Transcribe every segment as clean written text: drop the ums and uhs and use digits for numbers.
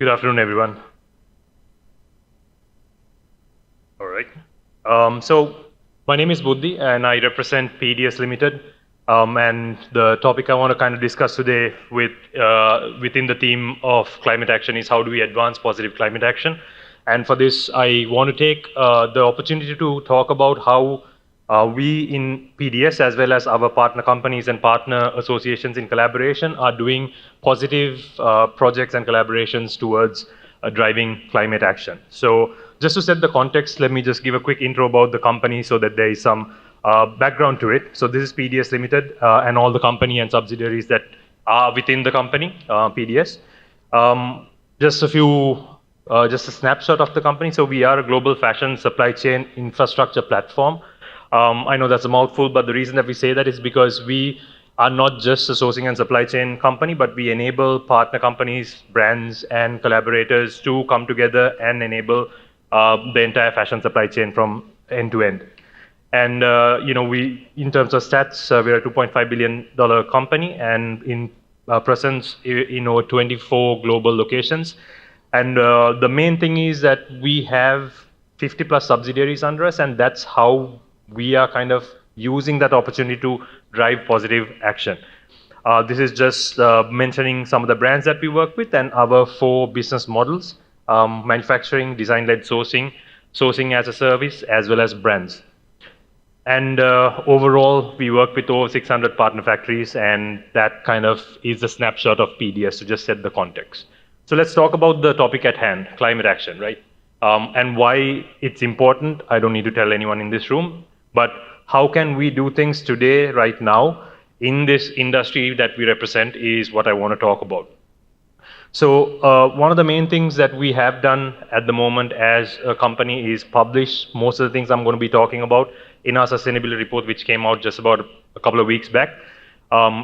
Good afternoon, everyone. All right. So my name is Buddhi, and I represent PDS Limited. And the topic I want to kind of discuss today within the theme of climate action is how do we advance positive climate action. And for this, I want to take the opportunity to talk about how we in PDS, as well as our partner companies and partner associations in collaboration, are doing positive projects and collaborations towards driving climate action. So just to set the context, let me just give a quick intro about the company so that there is some background to it. So this is PDS Limited and all the company and subsidiaries that are within the company, PDS. Just a snapshot of the company. So we are a global fashion supply chain infrastructure platform. I know that's a mouthful, but the reason that we say that is because we are not just a sourcing and supply chain company, but we enable partner companies, brands, and collaborators to come together and enable the entire fashion supply chain from end to end. And we, in terms of stats, we're a $2.5 billion company, and in presence in over 24 global locations. And the main thing is that we have 50 plus subsidiaries under us, and that's how we are kind of using that opportunity to drive positive action. This is just mentioning some of the brands that we work with and our 4 business models: manufacturing, design-led sourcing, sourcing as a service, as well as brands. And overall, we work with over 600 partner factories, and that kind of is a snapshot of PDS to just set the context. So let's talk about the topic at hand, climate action, right? And why it's important. I don't need to tell anyone in this room, but how can we do things today, right now, in this industry that we represent is what I want to talk about. So one of the main things that we have done at the moment as a company is publish most of the things I'm going to be talking about in our sustainability report, which came out just about a couple of weeks back,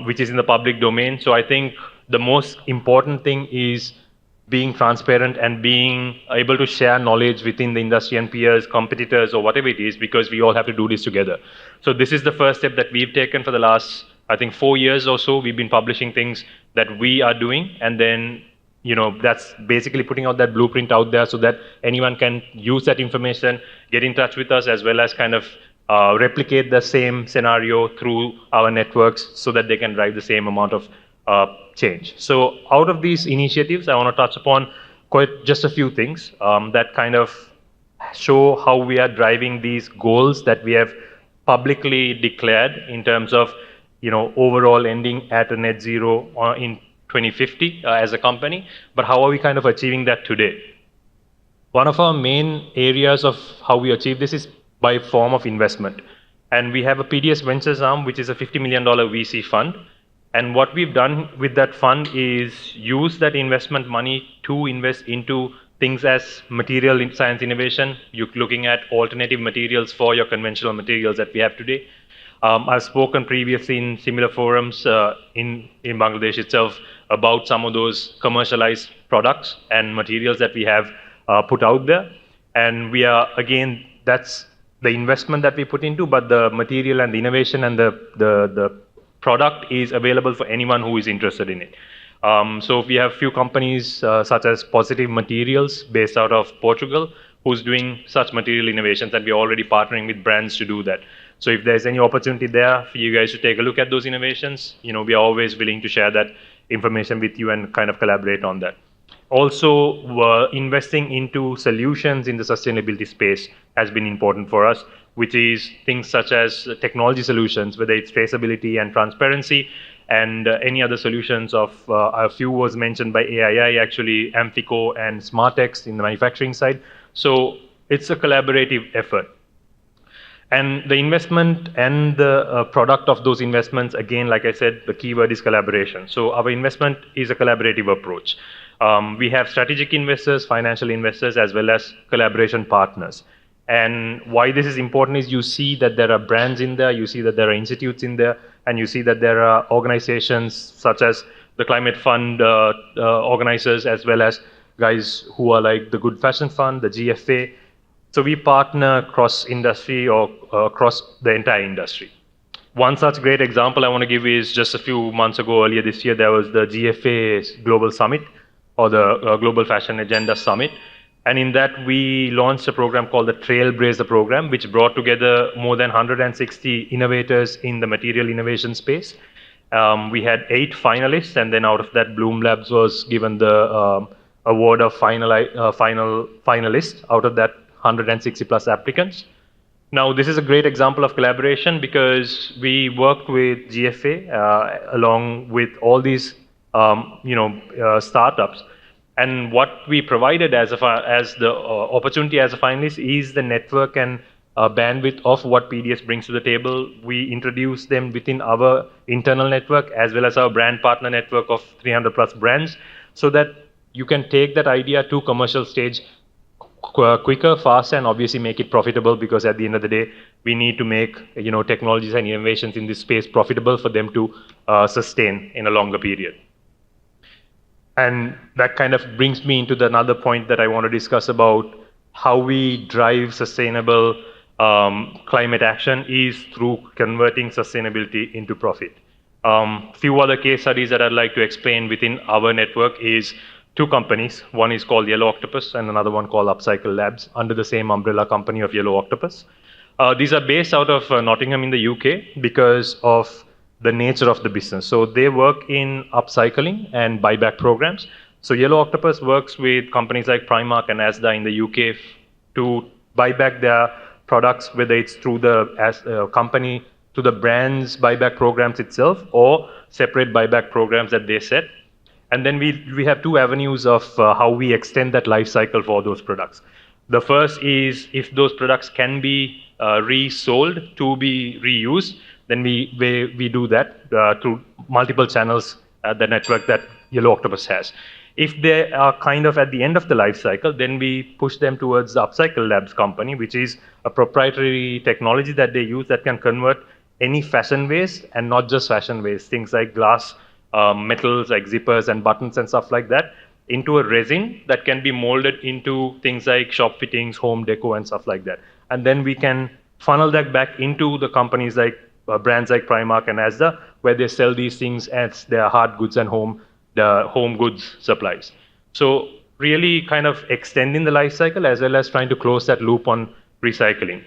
which is in the public domain. So I think the most important thing is being transparent and being able to share knowledge within the industry and peers, competitors, or whatever it is, because we all have to do this together. So this is the first step that we've taken for the last, I think, 4 years or so. We've been publishing things that we are doing, and then that's basically putting out that blueprint out there so that anyone can use that information, get in touch with us, as well as kind of replicate the same scenario through our networks so that they can drive the same amount of change. So out of these initiatives, I want to touch upon just a few things that kind of show how we are driving these goals that we have publicly declared in terms of overall ending at a net zero in 2050 as a company, but how are we kind of achieving that today? One of our main areas of how we achieve this is by form of investment. And we have a PDS Ventures arm, which is a $50 million VC fund. And what we've done with that fund is use that investment money to invest into things as material science innovation. You're looking at alternative materials for your conventional materials that we have today. I've spoken previously in similar forums in Bangladesh itself about some of those commercialized products and materials that we have put out there. And we are, again, that's the investment that we put into, but the material and the innovation and the product is available for anyone who is interested in it. So we have few companies such as Positive Materials based out of Portugal, who's doing such material innovations, and we're already partnering with brands to do that. So if there's any opportunity there for you guys to take a look at those innovations, we are always willing to share that information with you and kind of collaborate on that. Also, investing into solutions in the sustainability space has been important for us, which is things such as technology solutions, whether it's traceability and transparency, and any other solutions of, a few was mentioned by AII, actually, Amphico and SmartX in the manufacturing side. So it's a collaborative effort. And the investment and the product of those investments, again, like I said, the keyword is collaboration. So our investment is a collaborative approach. We have strategic investors, financial investors, as well as collaboration partners. And why this is important is you see that there are brands in there, you see that there are institutes in there, and you see that there are organizations such as the Climate Fund organizers, as well as guys who are like the Good Fashion Fund, the GFA. So we partner across industry or across the entire industry. One such great example I want to give is just a few months ago, earlier this year, there was the GFA Global Summit, or the Global Fashion Agenda Summit. And in that, we launched a program called the Trailblazer program, which brought together more than 160 innovators in the material innovation space. We had 8 finalists, and then out of that, Bloom Labs was given the award of finalist out of that 160 plus applicants. Now, this is a great example of collaboration because we worked with GFA along with all these startups. And what we provided as the opportunity as a finalist is the network and bandwidth of what PDS brings to the table. We introduce them within our internal network as well as our brand partner network of 300 plus brands, so that you can take that idea to commercial stage quicker, faster, and obviously make it profitable, because at the end of the day, we need to make technologies and innovations in this space profitable for them to sustain in a longer period. And that kind of brings me into another point that I want to discuss about how we drive sustainable climate action is through converting sustainability into profit. Few other case studies that I'd like to explain within our network is 2 companies. One is called Yellow Octopus and another one called Upcycle Labs, under the same umbrella company of Yellow Octopus. These are based out of Nottingham in the UK because of the nature of the business. So they work in upcycling and buyback programs. So Yellow Octopus works with companies like Primark and Asda in the UK to buy back their products, whether it's through the company to the brand's buyback programs itself or separate buyback programs that they set. And then we have 2 avenues of how we extend that life cycle for those products. The first is if those products can be resold to be reused, then we do that through multiple channels, the network that Yellow Octopus has. If they are kind of at the end of the life cycle, then we push them towards the Upcycle Labs company, which is a proprietary technology that they use that can convert any fashion waste, and not just fashion waste, things like glass, metals like zippers and buttons and stuff like that, into a resin that can be molded into things like shop fittings, home deco and stuff like that. And then we can funnel that back into the companies like brands like Primark and Asda, where they sell these things as their hard goods and the home goods supplies. So really kind of extending the life cycle as well as trying to close that loop on recycling.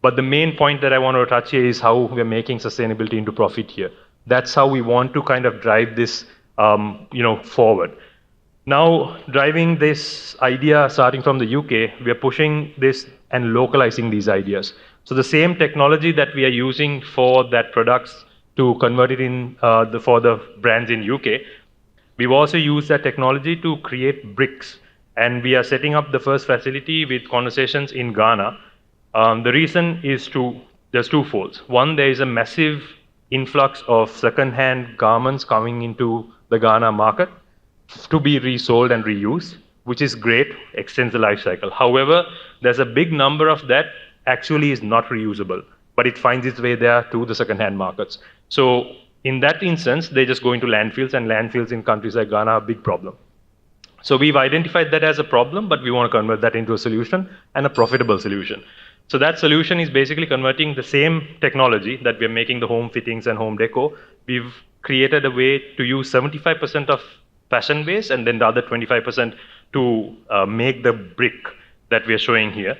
But the main point that I want to touch here is how we're making sustainability into profit here. That's how we want to kind of drive this forward. Now, driving this idea starting from the UK, we are pushing this and localizing these ideas. So the same technology that we are using for that products to convert it in for the brands in UK, we've also used that technology to create bricks. And we are setting up the first facility with conversations in Ghana. The reason is there's 2 folds. One, there is a massive influx of second-hand garments coming into the Ghana market to be resold and reused, which is great, extends the life cycle. However, there's a big number of that actually is not reusable, but it finds its way there to the second-hand markets. So in that instance, they just go into landfills, and landfills in countries like Ghana are a big problem. So we've identified that as a problem, but we want to convert that into a solution, and a profitable solution. So that solution is basically converting the same technology that we're making the home fittings and home deco. We've created a way to use 75% of fashion waste and then the other 25% to make the brick that we're showing here.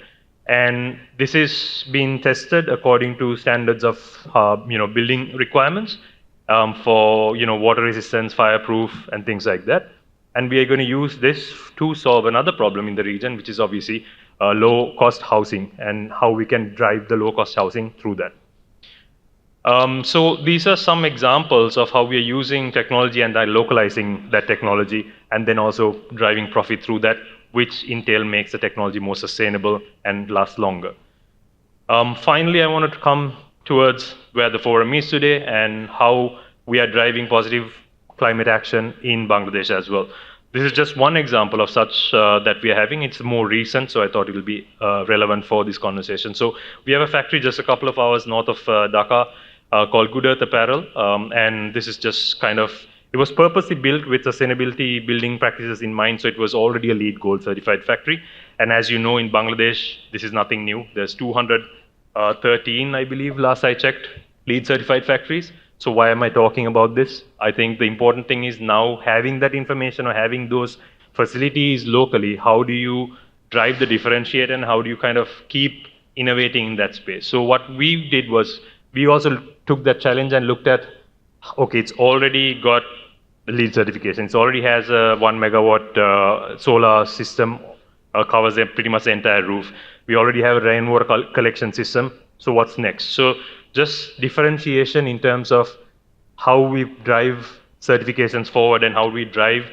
And this is being tested according to standards of building requirements for water resistance, fireproof, and things like that. And we are going to use this to solve another problem in the region, which is obviously low-cost housing, and how we can drive the low-cost housing through that. So these are some examples of how we are using technology and localizing that technology, and then also driving profit through that, which in turn makes the technology more sustainable and last longer. Finally, I wanted to come towards where the forum is today and how we are driving positive climate action in Bangladesh as well. This is just one example of such that we are having. It's more recent, so I thought it will be relevant for this conversation. So we have a factory just a couple of hours north of Dhaka called Good Earth Apparel, and this is just kind of, it was purposely built with sustainability building practices in mind, so it was already a LEED Gold certified factory. And as you know, in Bangladesh, this is nothing new. There's 213, I believe, last I checked, LEED certified factories. So why am I talking about this? I think the important thing is now having that information or having those facilities locally, how do you drive the differentiate and how do you kind of keep innovating in that space? So what we did was we also took that challenge and looked at, okay, it's already got the LEED certification. It already has a 1 megawatt solar system, covers pretty much the entire roof. We already have a rainwater collection system. So what's next? So just differentiation in terms of how we drive certifications forward and how we drive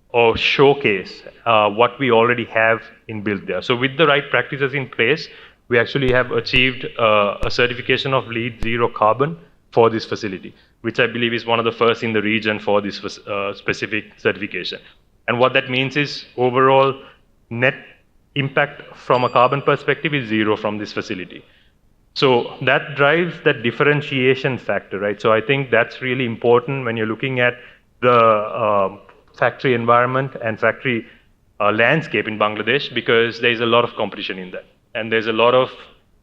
or showcase what we already have in built there. So with the right practices in place, we actually have achieved a certification of LEED Zero Carbon for this facility, which I believe is one of the first in the region for this specific certification. And what that means is overall net impact from a carbon perspective is zero from this facility. So that drives that differentiation factor, right? So I think that's really important when you're looking at the factory environment and factory landscape in Bangladesh, because there's a lot of competition in that. And there's a lot of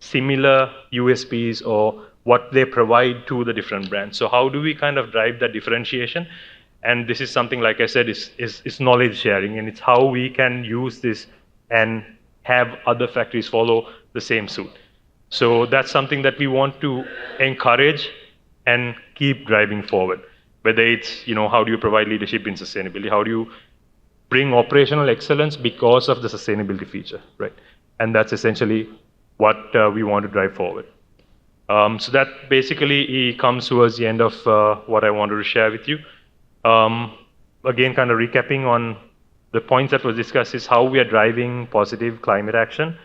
similar USPs or what they provide to the different brands. So how do we kind of drive that differentiation? And this is something, like I said, is knowledge sharing, and it's how we can use this and have other factories follow the same suit. So that's something that we want to encourage and keep driving forward. Whether it's, how do you provide leadership in sustainability? How do you bring operational excellence because of the sustainability feature, right? And that's essentially what we want to drive forward. So that basically comes towards the end of what I wanted to share with you. Again, kind of recapping on the points that was discussed is how we are driving positive climate action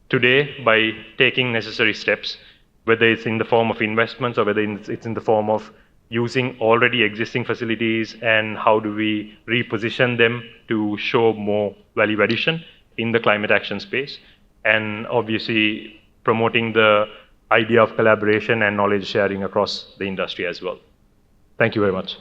today by taking necessary steps, whether it's in the form of investments or whether it's in the form of using already existing facilities and how do we reposition them to show more value addition in the climate action space, and obviously promoting the idea of collaboration and knowledge sharing across the industry as well. Thank you very much.